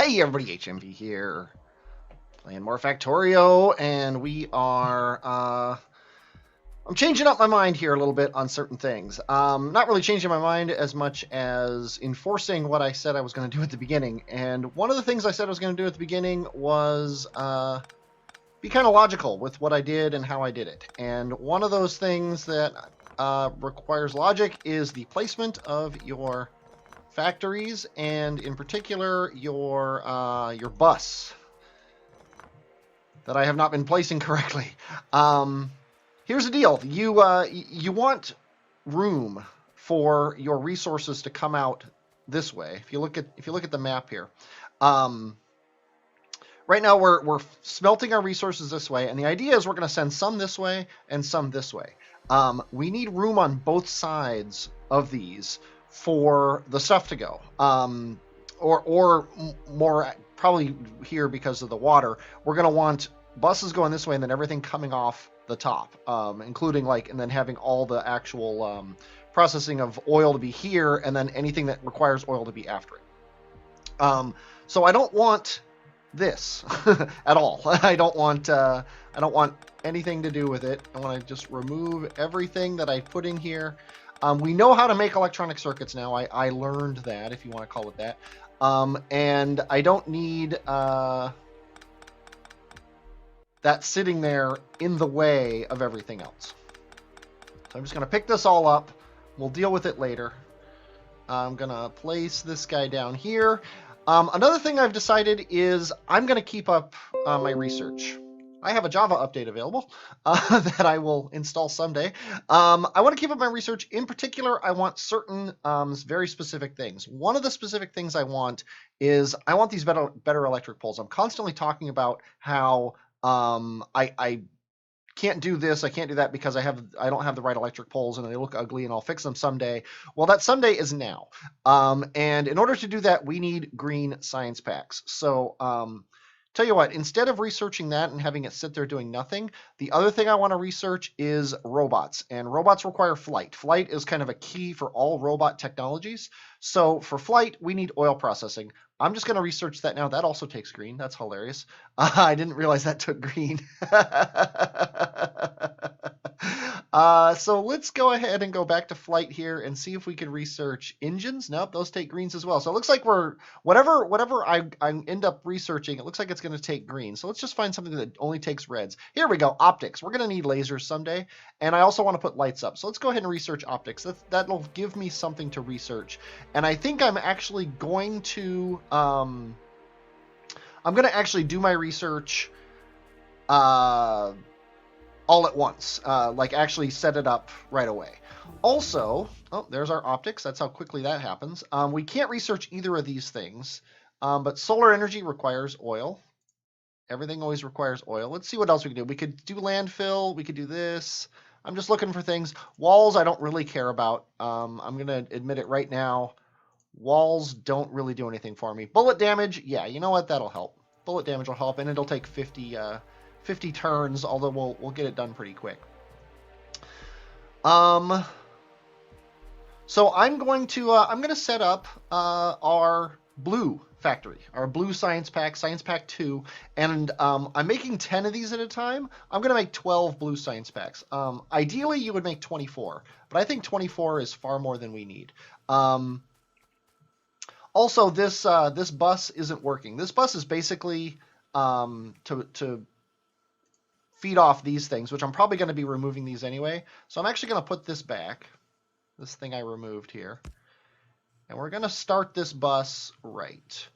Hey everybody, HMV here, playing more Factorio, and we are, I'm changing up my mind here a little bit on certain things. Not really changing my mind as much as enforcing what I said I was going to do at the beginning, and one of the things I said I was going to do at the beginning was, be kind of logical with what I did and how I did it. And one of those things that, requires logic is the placement of your factories, and in particular your bus that I have not been placing correctly. Here's the deal: you want room for your resources to come out this way. If you look at the map here, right now we're smelting our resources this way, and the idea is we're going to send some this way and some this way. We need room on both sides of these for the stuff to go, or more probably here because of the water. We're going to want buses going this way and then everything coming off the top, including and then having all the actual processing of oil to be here, and then anything that requires oil to be after it. So I don't want this at all. I don't want anything to do with it. I want to just remove everything that I put in here. We know how to make electronic circuits now. I learned that, if you want to call it that. And I don't need that sitting there in the way of everything else. So I'm just going to pick this all up. We'll deal with it later. I'm going to place this guy down here. Another thing I've decided is I'm going to keep up my research. I have a Java update available that I will install someday. I want to keep up my research. In particular, I want certain very specific things. One of the specific things I want is I want these better electric poles. I'm constantly talking about how I can't do this, I can't do that because I don't have the right electric poles and they look ugly, and I'll fix them someday. Well, that someday is now. And in order to do that, we need green science packs. So tell you what, instead of researching that and having it sit there doing nothing, the other thing I want to research is robots. And robots require flight. Flight is kind of a key for all robot technologies. So for flight, we need oil processing. I'm just going to research that now. That also takes green. That's hilarious. I didn't realize that took green. So let's go ahead and go back to flight here and see if we can research engines. Nope, those take greens as well. So it looks like whatever I end up researching, it looks like it's going to take green. So let's just find something that only takes reds. Here we go, optics. We're going to need lasers someday, and I also want to put lights up. So let's go ahead and research optics. That'll give me something to research. And I think I'm actually going to actually do my research all at once, actually set it up right away. Also, there's our optics. That's how quickly that happens. We can't research either of these things, but solar energy requires oil. Everything always requires oil. Let's see what else we can do. We could do landfill. We could do this. I'm just looking for things. Walls I don't really care about. I'm going to admit it right now. Walls don't really do anything for me. Bullet damage, yeah, you know what? That'll help. Bullet damage will help, and it'll take 50 turns, although we'll get it done pretty quick. So I'm going to set up our blue factory, our blue science pack 2, and I'm making 10 of these at a time. I'm going to make 12 blue science packs. Ideally, you would make 24, but I think 24 is far more than we need. Also, this bus isn't working. This bus is basically to feed off these things, which I'm probably going to be removing these anyway. So I'm actually going to put this back, this thing I removed here, and we're going to start this bus right.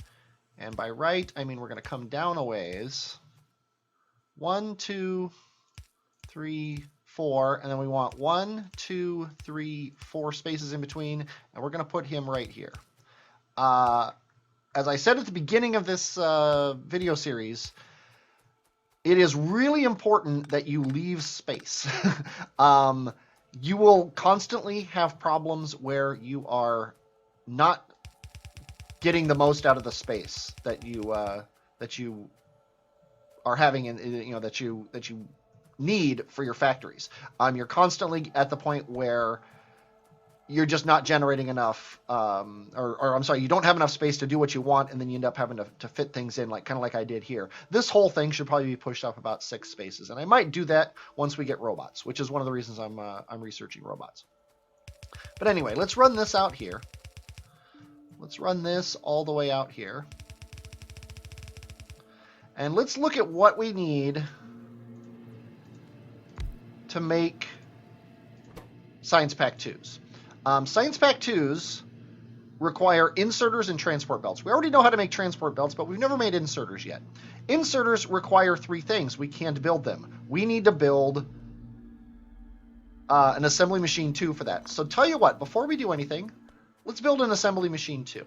And by right, I mean we're going to come down a ways. 1, 2, 3, 4, and then we want 1, 2, 3, 4 spaces in between, and we're going to put him right here. As I said at the beginning of this video series, it is really important that you leave space. You will constantly have problems where you are not getting the most out of the space that you are having, and that you need for your factories. You're constantly at the point where you're just not generating enough, or I'm sorry, you don't have enough space to do what you want, and then you end up having to fit things in, like kind of like I did here. This whole thing should probably be pushed up about 6 spaces, and I might do that once we get robots, which is one of the reasons I'm researching robots. But anyway, let's run this out here. Let's run this all the way out here. And let's look at what we need to make Science Pack 2s. Science Pack 2s require inserters and transport belts. We already know how to make transport belts, but we've never made inserters yet. Inserters require 3 things. We can't build them. We need to build an assembly machine 2 for that. So tell you what, before we do anything, let's build an assembly machine 2.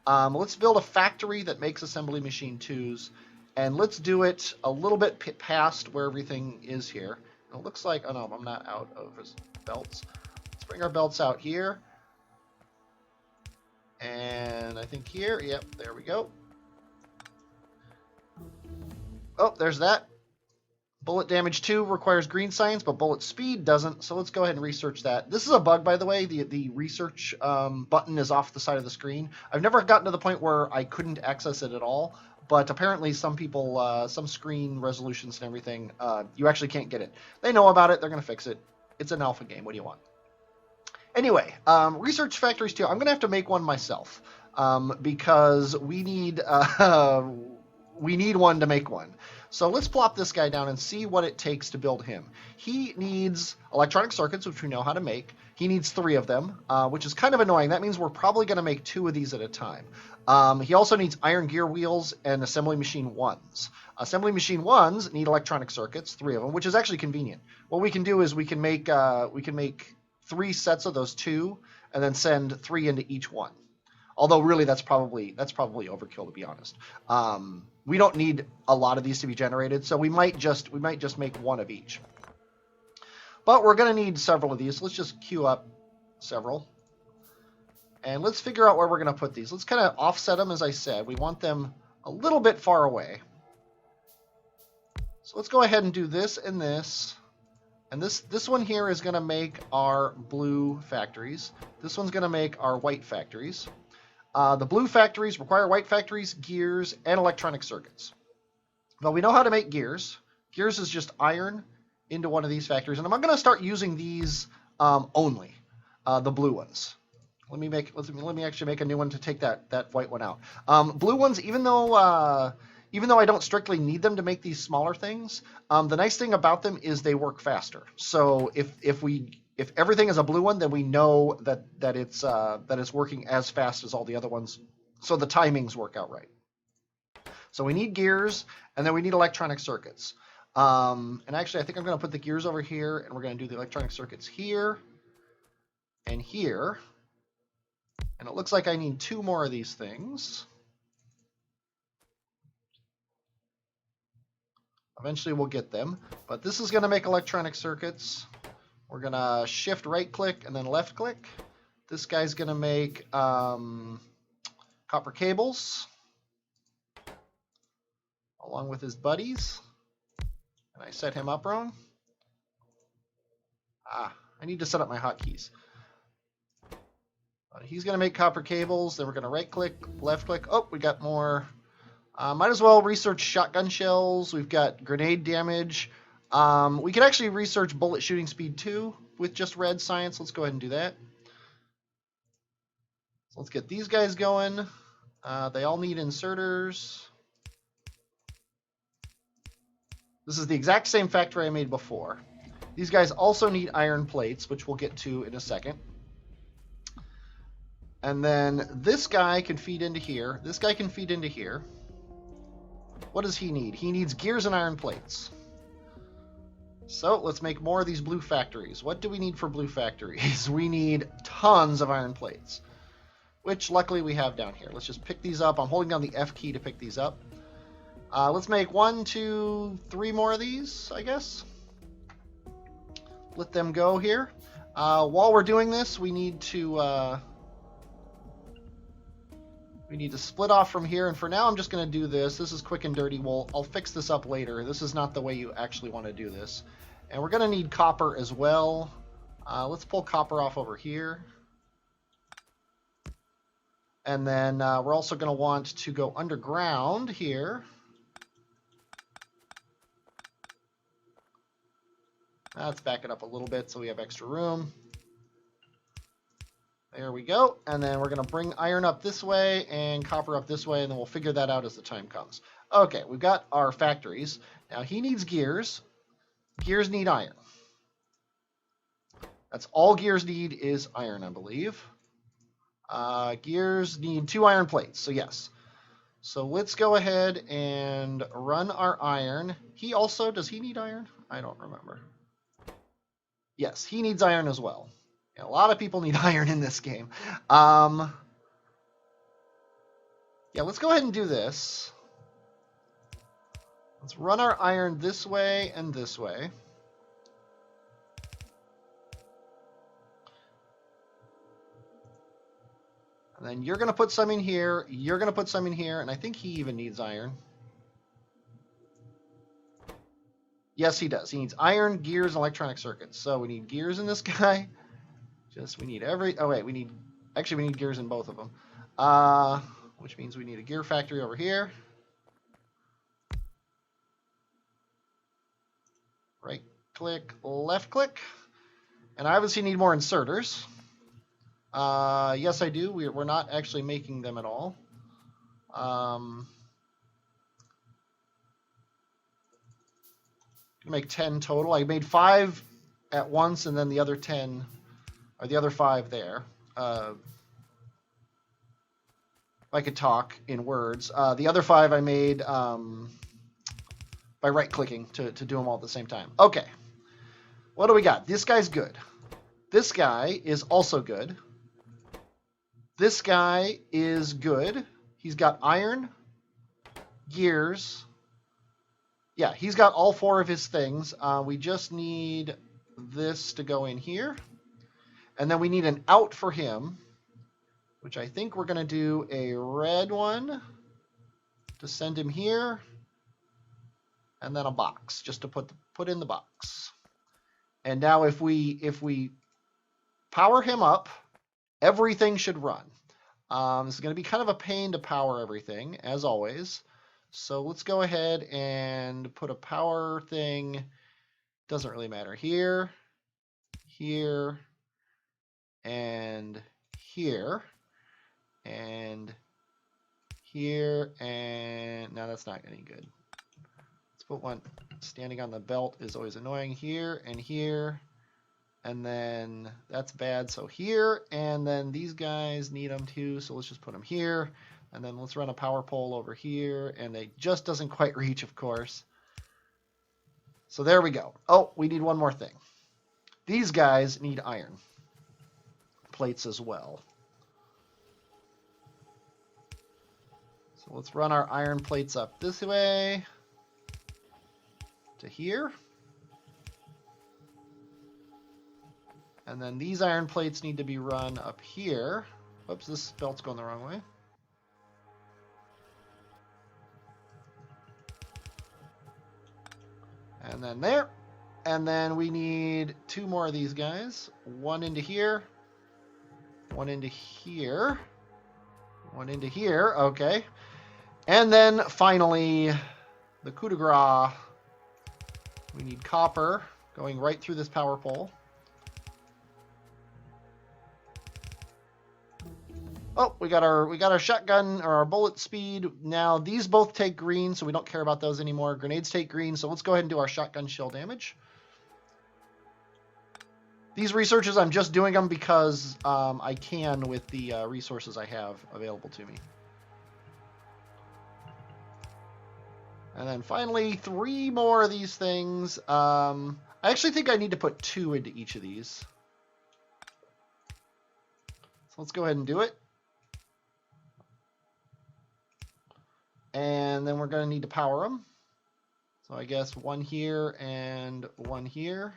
Let's build a factory that makes assembly machine 2s, and let's do it a little bit past where everything is here. It looks like, oh no, I'm not out of his belts. Let's bring our belts out here. And I think here, yep, there we go. Oh, there's that. Bullet damage 2 requires green science, but bullet speed doesn't, so let's go ahead and research that. This is a bug, by the way. The research button is off the side of the screen. I've never gotten to the point where I couldn't access it at all, but apparently some people, some screen resolutions and everything, you actually can't get it. They know about it. They're going to fix it. It's an alpha game. What do you want? Anyway, research factories 2. I'm going to have to make one myself because we need one to make one. So let's plop this guy down and see what it takes to build him. He needs electronic circuits, which we know how to make. He needs 3 of them, which is kind of annoying. That means we're probably going to make 2 of these at a time. He also needs iron gear wheels and assembly machine 1s. Assembly machine 1s need electronic circuits, 3 of them, which is actually convenient. What we can do is we can make 3 sets of those 2, and then send 3 into each one. Although really that's probably overkill, to be honest. We don't need a lot of these to be generated, so we might just make 1 of each. But we're going to need several of these. So let's just queue up several. And let's figure out where we're going to put these. Let's kind of offset them, as I said. We want them a little bit far away. So let's go ahead and do this and this. And this one here is going to make our blue factories. This one's going to make our white factories. The blue factories require white factories, gears, and electronic circuits. Well, we know how to make gears. Gears is just iron into one of these factories. And I'm going to start using these only, the blue ones. Let me actually make a new one to take that white one out. Blue ones, even though I don't strictly need them to make these smaller things, the nice thing about them is they work faster. So if everything is a blue one, then we know that it's working as fast as all the other ones. So the timings work out right. So we need gears, and then we need electronic circuits. And actually, I think I'm going to put the gears over here, and we're going to do the electronic circuits here and here. And it looks like I need 2 more of these things. Eventually we'll get them. But this is going to make electronic circuits. We're going to shift right click and then left click. This guy's going to make copper cables along with his buddies. And I set him up wrong. I need to set up my hotkeys. He's going to make copper cables. Then we're going to right click, left click. Oh, we got more. Might as well research shotgun shells. We've got grenade damage. We could actually research bullet shooting speed 2 with just red science. Let's go ahead and do that. So let's get these guys going. They all need inserters. This is the exact same factory I made before. These guys also need iron plates, which we'll get to in a second. And then this guy can feed into here. This guy can feed into here. What does he need? He needs gears and iron plates. So let's make more of these blue factories. What do we need for blue factories? We need tons of iron plates, which luckily we have down here. Let's just pick these up. I'm holding down the F key to pick these up. Let's make 1, 2, 3 more of these, I guess. Let them go here. While we're doing this, we need to split off from here, and for now I'm just going to do this. This is quick and dirty. I'll fix this up later. This is not the way you actually want to do this. And we're going to need copper as well. Let's pull copper off over here. And then we're also going to want to go underground here. Let's back it up a little bit so we have extra room. There we go. And then we're going to bring iron up this way and copper up this way, and then we'll figure that out as the time comes. Okay, we've got our factories. Now he needs gears. Gears need iron. That's all gears need is iron, I believe. Gears need 2 iron plates, so yes. So let's go ahead and run our iron. He also, does he need iron? I don't remember. Yes, he needs iron as well. Yeah, a lot of people need iron in this game. Yeah, let's go ahead and do this. Let's run our iron this way and this way. And then you're going to put some in here. You're going to put some in here. And I think he even needs iron. Yes, he does. He needs iron, gears, and electronic circuits. So we need gears in this guy. We need oh, wait. We need gears in both of them. Which means we need a gear factory over here. Right click, left click. And I obviously need more inserters. Yes, I do. We're not actually making them at all. Make 10 total. I made 5 at once, and then the other 10, or the other 5 there. I could talk in words. The other 5 I made by right-clicking to do them all at the same time. Okay. What do we got? This guy's good. This guy is also good. This guy is good. He's got iron, gears. Yeah, he's got all 4 of his things. We just need this to go in here. And then we need an out for him, which I think we're going to do a red one to send him here. And then a box just to put in the box. And now if we power him up, everything should run. This is going to be kind of a pain to power everything, as always. So let's go ahead and put a power thing. Doesn't really matter. Here, here, and here, and here, and now that's not any good. Let's put one standing on the belt is always annoying. Here and here. And then that's bad, so here, and then these guys need them too, so let's just put them here, and then let's run a power pole over here, and it just doesn't quite reach, of course. So there we go. Oh, we need one more thing. These guys need iron plates as well. So let's run our iron plates up this way to here. And then these iron plates need to be run up here. Oops, this belt's going the wrong way. And then there. And then we need 2 more of these guys. One into here. One into here. One into here. Okay. And then finally, the coup de grace. We need copper going right through this power pole. Oh, we got our shotgun or our bullet speed. Now these both take green, so we don't care about those anymore. Grenades take green, so let's go ahead and do our shotgun shell damage. These researches, I'm just doing them because I can with the resources I have available to me. And then finally, 3 more of these things. I actually think I need to put 2 into each of these. So let's go ahead and do it. And then we're going to need to power them. So I guess 1 here and 1 here.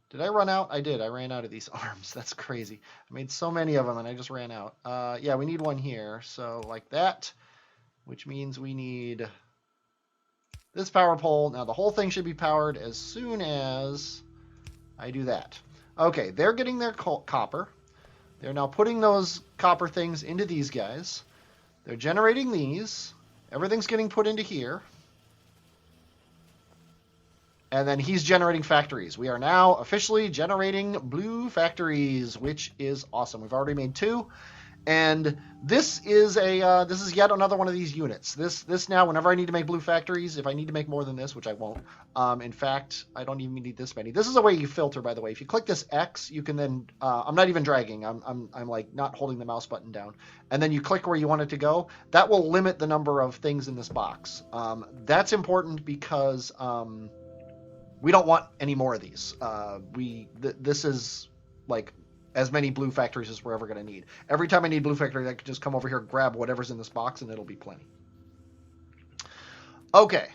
Did I run out? I did. I ran out of these arms. That's crazy. I made so many of them and I just ran out. Yeah, we need 1 here. So like that, which means we need this power pole. Now the whole thing should be powered as soon as I do that. Okay, they're getting their copper. They're now putting those copper things into these guys. They're generating these. Everything's getting put into here. And then he's generating factories. We are now officially generating blue factories, which is awesome. We've already made 2. And this is yet another one of these units. This now, whenever I need to make blue factories, if I need to make more than this, which I won't. In fact, I don't even need this many. This is a way you filter, by the way. If you click this X, you can then. I'm not even dragging. I'm like not holding the mouse button down, and then you click where you want it to go. That will limit the number of things in this box. That's important because we don't want any more of these. This is like as many blue factories as we're ever going to need. Every time I need blue factories, I can just come over here, grab whatever's in this box, and it'll be plenty. Okay,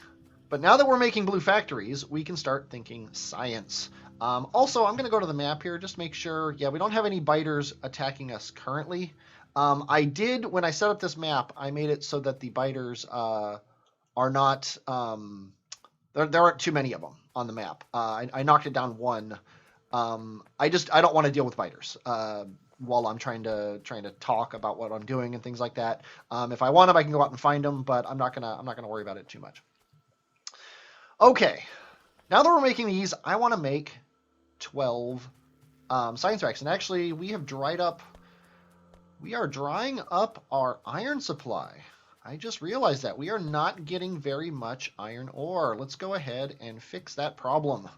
but now that we're making blue factories, we can start thinking science. Also, I'm going to go to the map here, just make sure, yeah, we don't have any biters attacking us currently. I did, when I set up this map, I made it so that the biters are not, there aren't too many of them on the map. I knocked it down 1. I don't want to deal with biters while I'm trying to talk about what I'm doing and things like that. If I want them, I can go out and find them, but I'm not gonna worry about it too much. Okay, now that we're making these, I want to make 12 science racks, and actually we have dried up. We are drying up our iron supply. I just realized that we are not getting very much iron ore. Let's go ahead and fix that problem.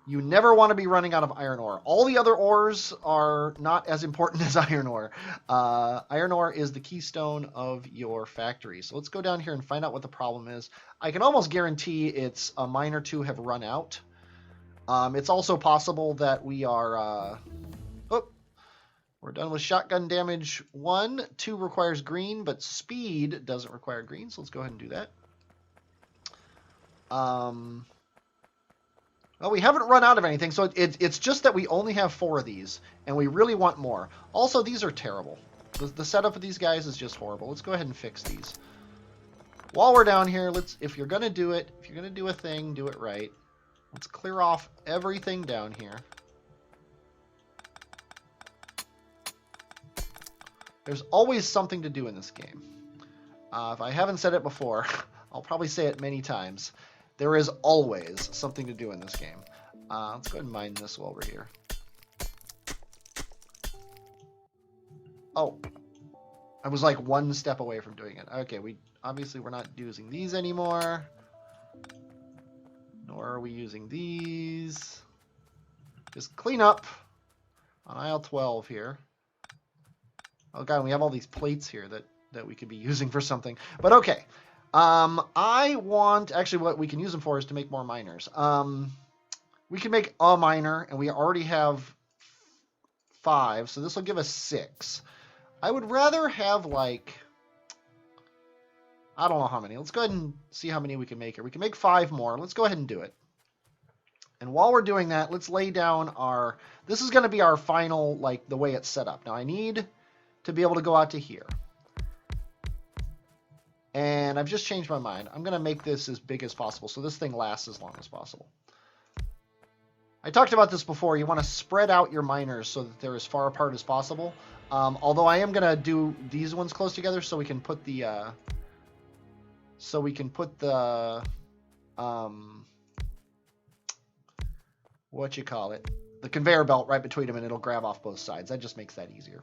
You never want to be running out of iron ore. All the other ores are not as important as iron ore. Iron ore is the keystone of your factory. So let's go down here and find out what the problem is. I can almost guarantee it's a mine or 2 have run out. It's also possible that we are... we're done with shotgun damage 1. 2 requires green, but speed doesn't require green. So let's go ahead and do that. Well, we haven't run out of anything, so it's just that we only have 4 of these, and we really want more. Also, these are terrible. The setup of these guys is just horrible. Let's go ahead and fix these. While we're down here, if you're going to do it, if you're going to do a thing, do it right. Let's clear off everything down here. There's always something to do in this game. If I haven't said it before, I'll probably say it many times. There is always something to do in this game. Let's go ahead and mine this while we're here. Oh, I was like 1 step away from doing it. Okay, obviously we're not using these anymore. Nor are we using these. Just clean up on aisle 12 here. Oh god, we have all these plates here that we could be using for something. But okay. I want, actually what we can use them for is to make more miners. We can make a miner, and we already have 5, so this will give us 6. I would rather have like, I don't know how many. Let's go ahead and see how many we can make here. We can make 5 more. Let's go ahead and do it. And while we're doing that, let's lay down this is going to be our final, like the way it's set up. Now I need to be able to go out to here. And I've just changed my mind. I'm going to make this as big as possible so this thing lasts as long as possible. I talked about this before. You want to spread out your miners so that they're as far apart as possible. Although I am going to do these ones close together so we can put the... the conveyor belt right between them, and it'll grab off both sides. That just makes that easier.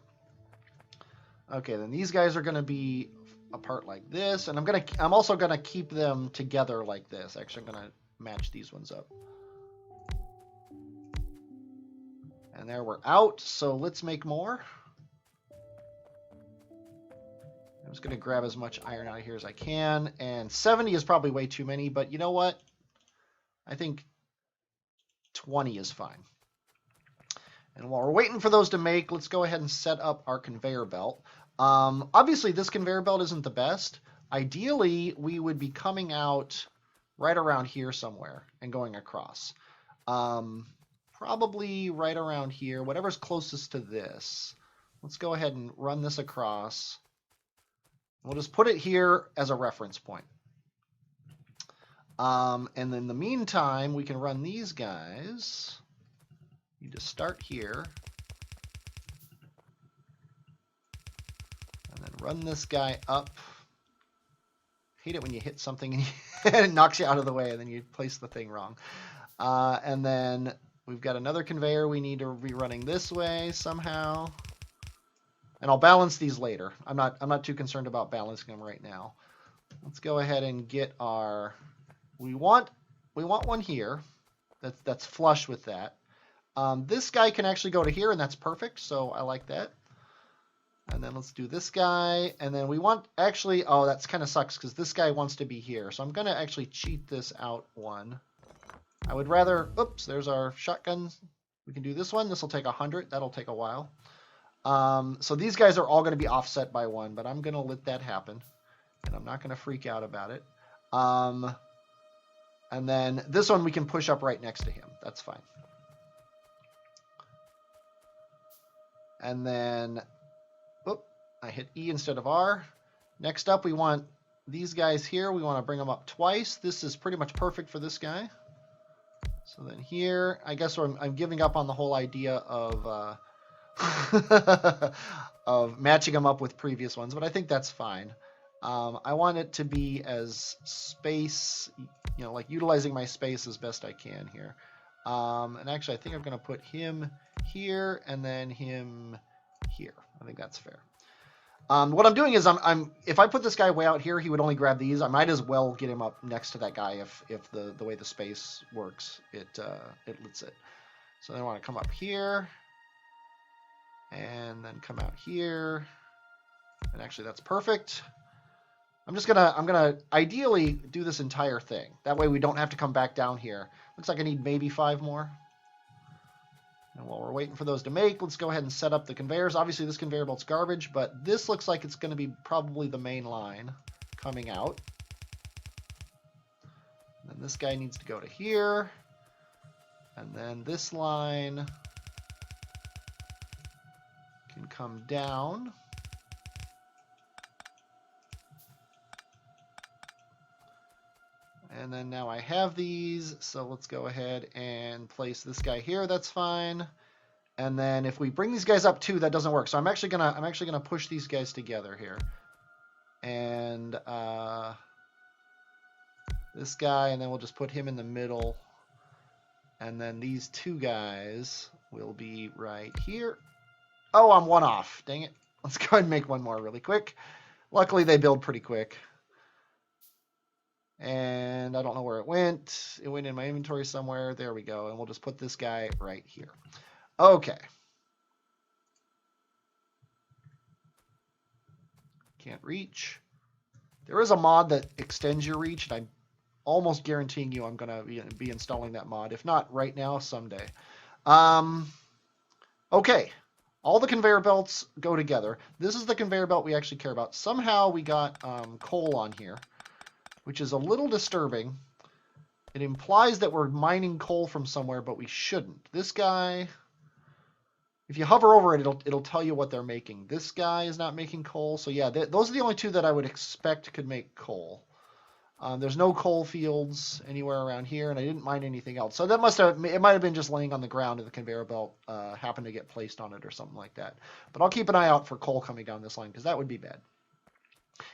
Okay, then these guys are going to be apart like this, and I'm also gonna keep them together like this. Actually, I'm gonna match these ones up. And there we're out, so let's make more. I'm just gonna grab as much iron out of here as I can, and 70 is probably way too many, but you know what? I think 20 is fine. And while we're waiting for those to make, let's go ahead and set up our conveyor belt. Obviously, this conveyor belt isn't the best. Ideally, we would be coming out right around here somewhere and going across. Probably right around here, whatever's closest to this. Let's go ahead and run this across. We'll just put it here as a reference point. And in the meantime, we can run these guys You just start here. And then run this guy up. Hate it when you hit something and it knocks you out of the way and then you place the thing wrong. And then we've got another conveyor we need to be running this way somehow. And I'll balance these later. I'm not too concerned about balancing them right now. Let's go ahead and get our... We want one here that's flush with that. This guy can actually go to here, and that's perfect, so I like that. And then let's do this guy, and then we want actually... Oh, that's kind of sucks because this guy wants to be here. So I'm going to actually cheat this out one. I would rather... Oops, there's our shotgun. We can do this one. This will take 100. That'll take a while. So these guys are all going to be offset by one, but I'm going to let that happen. And I'm not going to freak out about it. And then this one we can push up right next to him. That's fine. And then, oop, I hit E instead of R. Next up, we want these guys here. We want to bring them up twice. This is pretty much perfect for this guy. So then here, I guess I'm giving up on the whole idea of of matching them up with previous ones, but I think that's fine. I want it to be as space, like utilizing my space as best I can here. And actually, I think I'm going to put him here and then him here. I think that's fair. What I'm doing is if I put this guy way out here, he would only grab these. I might as well get him up next to that guy if the way the space works, it lets it. So then I want to come up here and then come out here. And actually, that's perfect. I'm gonna ideally do this entire thing. That way we don't have to come back down here. Looks like I need maybe 5 more. And while we're waiting for those to make, let's go ahead and set up the conveyors. Obviously this conveyor belt's garbage, but this looks like it's gonna be probably the main line coming out. And then this guy needs to go to here. And then this line can come down. And then now I have these, so let's go ahead and place this guy here. That's fine. And then if we bring these guys up too, that doesn't work. So I'm actually gonna push these guys together here. And this guy, and then we'll just put him in the middle. And then these 2 guys will be right here. Oh, I'm 1 off. Dang it. Let's go ahead and make one more really quick. Luckily, they build pretty quick. And I don't know where it went. It went in my inventory somewhere. There we go. And we'll just put this guy right here. Okay. Can't reach. There is a mod that extends your reach, and I'm almost guaranteeing you I'm going to be installing that mod. If not right now, someday. Okay. All the conveyor belts go together. This is the conveyor belt we actually care about. Somehow we got coal on here, which is a little disturbing. It implies that we're mining coal from somewhere, but we shouldn't. This guy, if you hover over it, it'll tell you what they're making. This guy is not making coal. So yeah, those are the only 2 that I would expect could make coal. There's no coal fields anywhere around here, and I didn't mine anything else. So it might have been just laying on the ground and the conveyor belt happened to get placed on it or something like that. But I'll keep an eye out for coal coming down this line because that would be bad.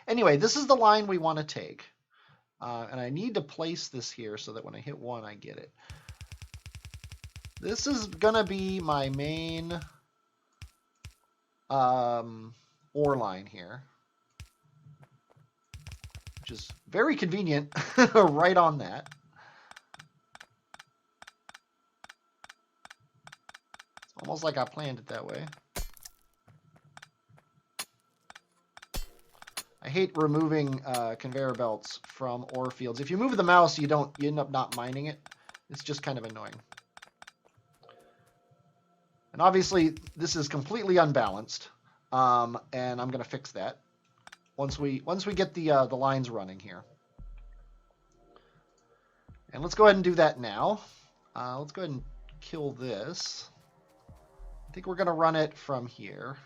Anyway, this is the line we want to take. And I need to place this here so that when I hit 1, I get it. This is going to be my main ore line here, which is very convenient right on that. It's almost like I planned it that way. I hate removing conveyor belts from ore fields. If you move the mouse, you end up not mining it. It's just kind of annoying. And obviously, this is completely unbalanced, and I'm going to fix that once we get the lines running here. And let's go ahead and do that now. Let's go ahead and kill this. I think we're going to run it from here.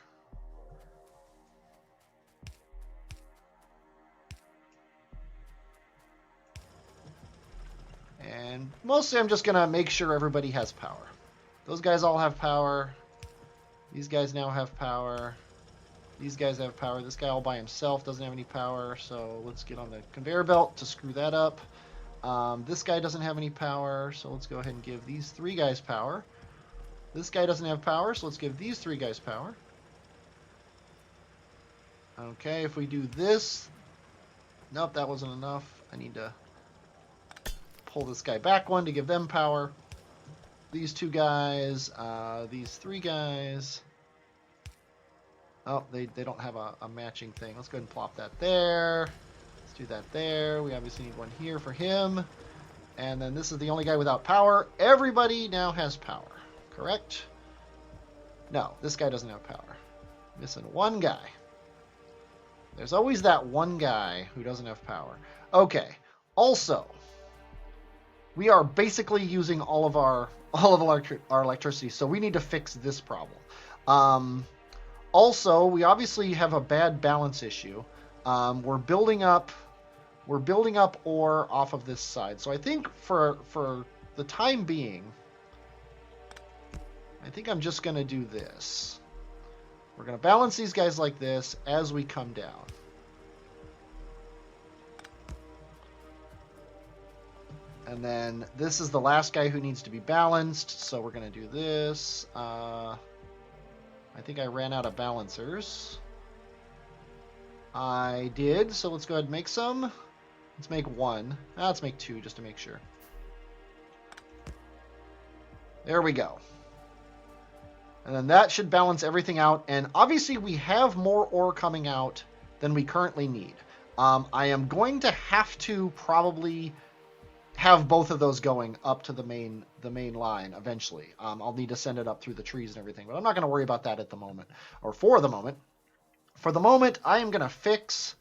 And mostly I'm just going to make sure everybody has power. Those guys all have power. These guys now have power. These guys have power. This guy all by himself doesn't have any power, so let's get on the conveyor belt to screw that up. This guy doesn't have any power, so let's go ahead and give these 3 guys power. This guy doesn't have power, so let's give these 3 guys power. Okay, if we do this... Nope, that wasn't enough. I need to pull this guy back one to give them power. These 2 guys, these 3 guys... Oh, they don't have a matching thing. Let's go ahead and plop that there. Let's do that there. We obviously need one here for him. And then this is the only guy without power. Everybody now has power, correct? No, this guy doesn't have power. Missing one guy. There's always that one guy who doesn't have power. Okay. Also, we are basically using all of our electricity, so we need to fix this problem. Also, we obviously have a bad balance issue. We're building up ore off of this side. So I think for the time being, I think I'm just going to do this. We're going to balance these guys like this as we come down. And then this is the last guy who needs to be balanced, so we're going to do this. I think I ran out of balancers. I did, so let's go ahead and make some. Let's make 1. Let's make 2 just to make sure. There we go. And then that should balance everything out. And obviously we have more ore coming out than we currently need. I am going to have to probably have both of those going up to the main line eventually. I'll need to send it up through the trees and everything, but I'm not going to worry about that at the moment, or for the moment. For the moment, I am going to fix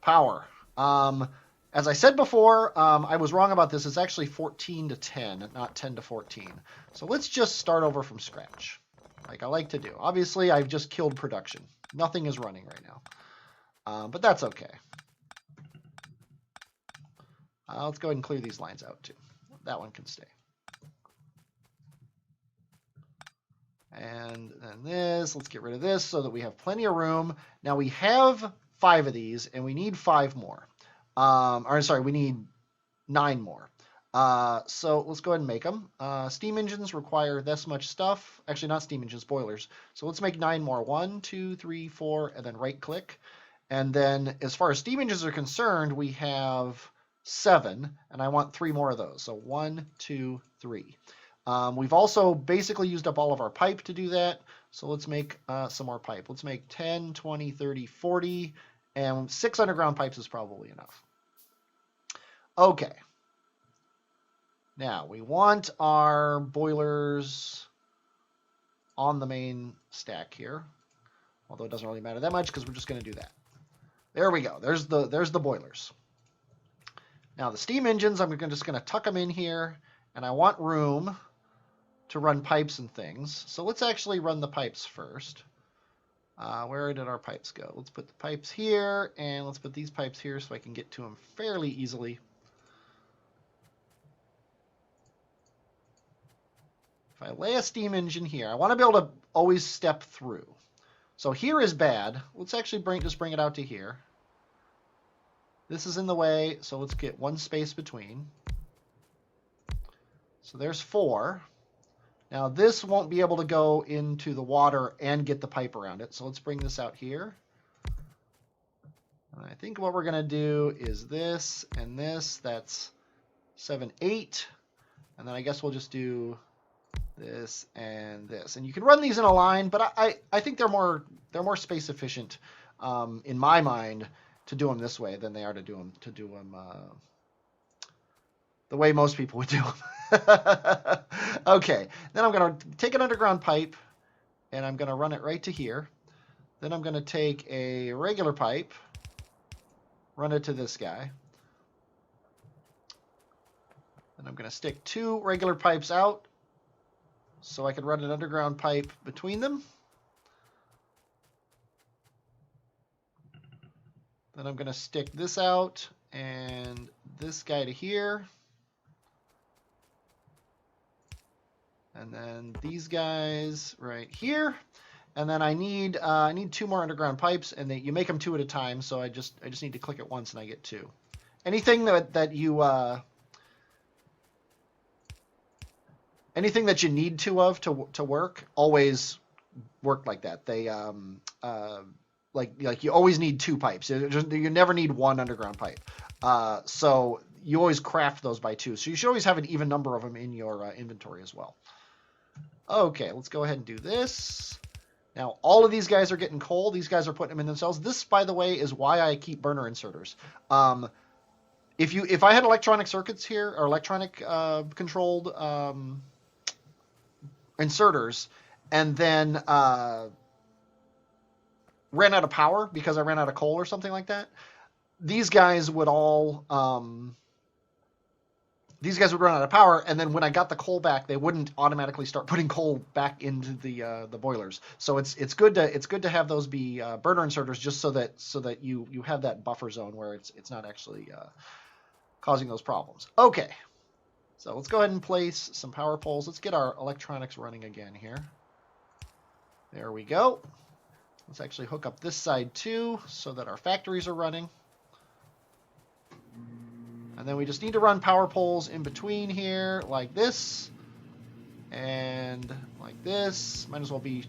power. As I said before, I was wrong about this. It's actually 14 to 10, not 10 to 14. So let's just start over from scratch, like I like to do. Obviously, I've just killed production. Nothing is running right now, but that's okay. Let's go ahead and clear these lines out too. That one can stay. And then this, let's get rid of this so that we have plenty of room. Now we have 5 of these and we need 5 more. We need 9 more. So let's go ahead and make them. Steam engines require this much stuff. Actually, not steam engines, boilers. So let's make 9 more. 1, 2, 3, 4, and then right click. And then as far as steam engines are concerned, we have 7, and I want 3 more of those. So 1, 2, 3. We've also basically used up all of our pipe to do that. So let's make some more pipe. Let's make 10, 20, 30, 40, and 6 underground pipes is probably enough. Okay. Now, we want our boilers on the main stack here, although it doesn't really matter that much because we're just going to do that. There we go. There's the boilers. Now, the steam engines, I'm just going to tuck them in here, and I want room to run pipes and things. So let's actually run the pipes first. Where did our pipes go? Let's put the pipes here, and let's put these pipes here so I can get to them fairly easily. If I lay a steam engine here, I want to be able to always step through. So here is bad. Let's actually just bring it out to here. This is in the way, so let's get 1 space between. So there's 4. Now this won't be able to go into the water and get the pipe around it, so let's bring this out here. And I think what we're going to do is this and this. That's 7, 8. And then I guess we'll just do this and this. And you can run these in a line, but I think they're more space efficient in my mind to do them this way than they are to do them the way most people would do them. Okay, then I'm going to take an underground pipe and I'm going to run it right to here. Then I'm going to take a regular pipe, run it to this guy. And I'm going to stick 2 regular pipes out so I can run an underground pipe between them. Then I'm going to stick this out and this guy to here. And then these guys right here. And then I need 2 more underground pipes, and you make them 2 at a time. So I just need to click it once, and I get 2. Anything that you anything that you need 2 of to work, always work like that. They like you always need 2 pipes. You never need 1 underground pipe. So you always craft those by 2. So you should always have an even number of them in your inventory as well. Okay, let's go ahead and do this. Now, all of these guys are getting coal. These guys are putting them in themselves. This, by the way, is why I keep burner inserters. If I had electronic circuits here, or electronic controlled inserters, and then ran out of power because I ran out of coal or something like that, these guys would all run out of power, and then when I got the coal back, they wouldn't automatically start putting coal back into the boilers. So it's good to have those be burner inserters, just so that you have that buffer zone where it's not actually causing those problems. Okay, so let's go ahead and place some power poles. Let's get our electronics running again here. There we go. Let's actually hook up this side too, so that our factories are running. And then we just need to run power poles in between here, like this, and like this. Might as well be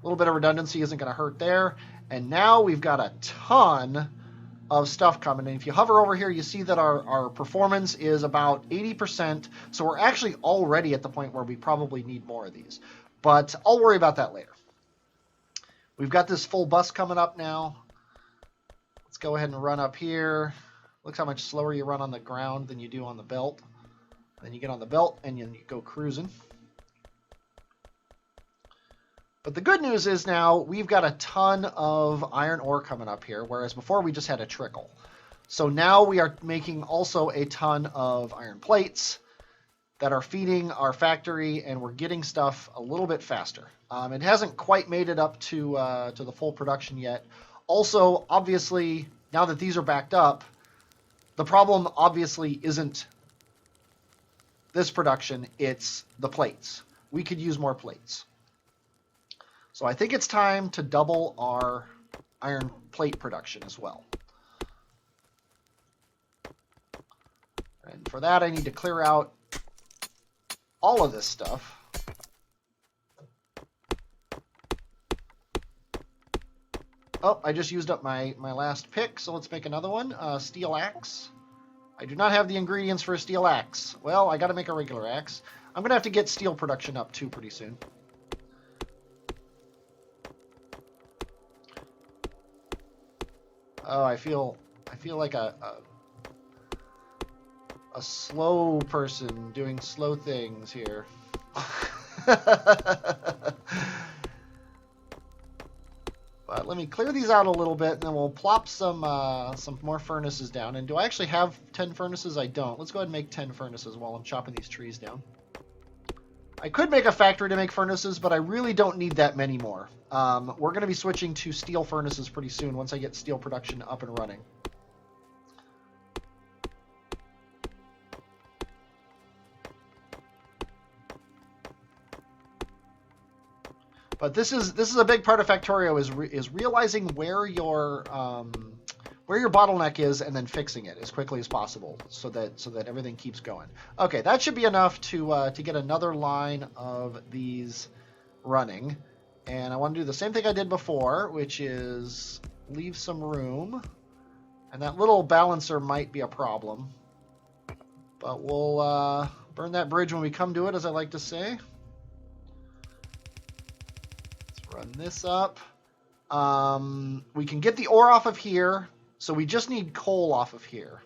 a little bit of redundancy, isn't going to hurt there. And now we've got a ton of stuff coming in. If you hover over here, you see that our performance is about 80%. So we're actually already at the point where we probably need more of these. But I'll worry about that later. We've got this full bus coming up now. Let's go ahead and run up here. Looks how much slower you run on the ground than you do on the belt. Then you get on the belt and you go cruising. But the good news is now we've got a ton of iron ore coming up here, whereas before we just had a trickle. So now we are making also a ton of iron plates that are feeding our factory, and we're getting stuff a little bit faster. It hasn't quite made it up to the full production yet. Also, obviously, now that these are backed up, the problem obviously isn't this production, it's the plates. We could use more plates. So I think it's time to double our iron plate production as well. And for that, I need to clear out all of this stuff. Oh, I just used up my last pick, so let's make another one. Steel axe. I do not have the ingredients for a steel axe. Well, I got to make a regular axe. I'm going to have to get steel production up too pretty soon. Oh, I feel like a slow person doing slow things here. But let me clear these out a little bit, and then we'll plop some more furnaces down. And do I actually have 10 furnaces? I don't. Let's go ahead and make 10 furnaces while I'm chopping these trees down. I could make a factory to make furnaces, but I really don't need that many more. We're going to be switching to steel furnaces pretty soon once I get steel production up and running. But this is a big part of Factorio is realizing where your bottleneck is and then fixing it as quickly as possible so that everything keeps going. Okay, that should be enough to get another line of these running. And I want to do the same thing I did before, which is leave some room. And that little balancer might be a problem, but we'll burn that bridge when we come to it, as I like to say. Run this up. We can get the ore off of here, so we just need coal off of here.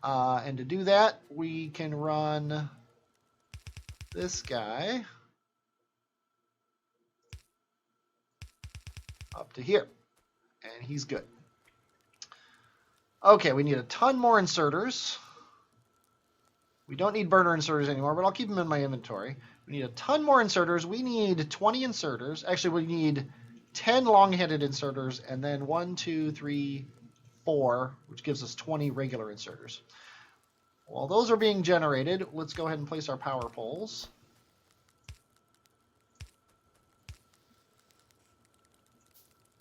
And to do that, we can run this guy up to here, and he's good. Okay, we need a ton more inserters. We don't need burner inserters anymore, but I'll keep them in my inventory. We need a ton more inserters. We need 20 inserters. Actually, we need 10 long-headed inserters, and then 1, 2, 3, 4, which gives us 20 regular inserters. While those are being generated, let's go ahead and place our power poles.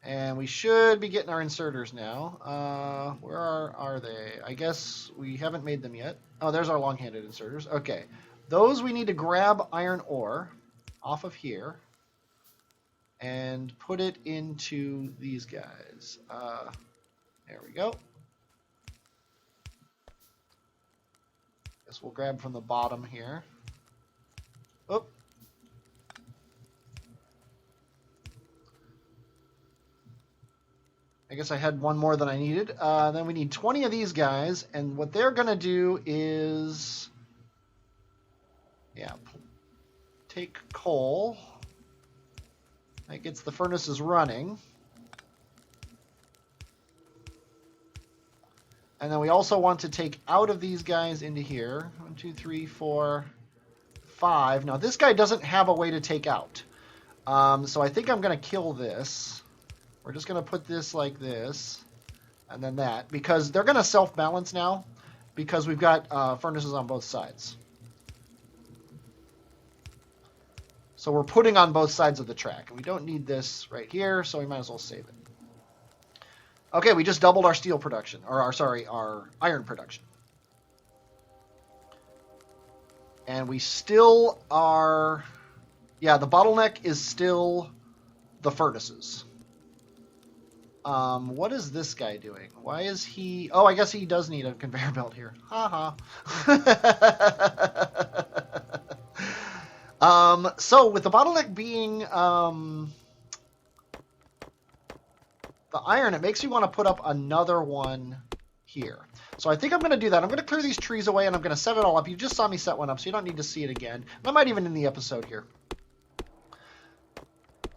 And we should be getting our inserters now. Where are they? I guess we haven't made them yet. Oh, there's our long-handed inserters. Okay. Those we need to grab iron ore off of here and put it into these guys. There we go. Guess we'll grab from the bottom here. Oh. I guess I had one more than I needed. Then we need 20 of these guys, and what they're going to do is, yeah, take coal. That gets the furnaces running. And then we also want to take out of these guys into here. 1, 2, 3, 4, 5. Now, this guy doesn't have a way to take out. So I think I'm going to kill this. We're just going to put this like this, and then that, because they're going to self-balance now, because we've got furnaces on both sides. So we're putting on both sides of the track. And we don't need this right here, so we might as well save it. Okay, we just doubled our steel production, or our iron production. And we still are, yeah, the bottleneck is still the furnaces. What is this guy doing? Why is he... Oh, I guess he does need a conveyor belt here. Ha ha. So, with the bottleneck being the iron, it makes me want to put up another one here. So I think I'm going to do that. I'm going to clear these trees away, and I'm going to set it all up. You just saw me set one up, so you don't need to see it again. I might even end the episode here.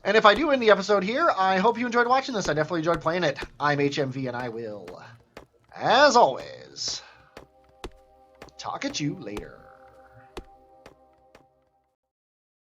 And if I do end the episode here, I hope you enjoyed watching this. I definitely enjoyed playing it. I'm HMV, and I will, as always, talk at you later.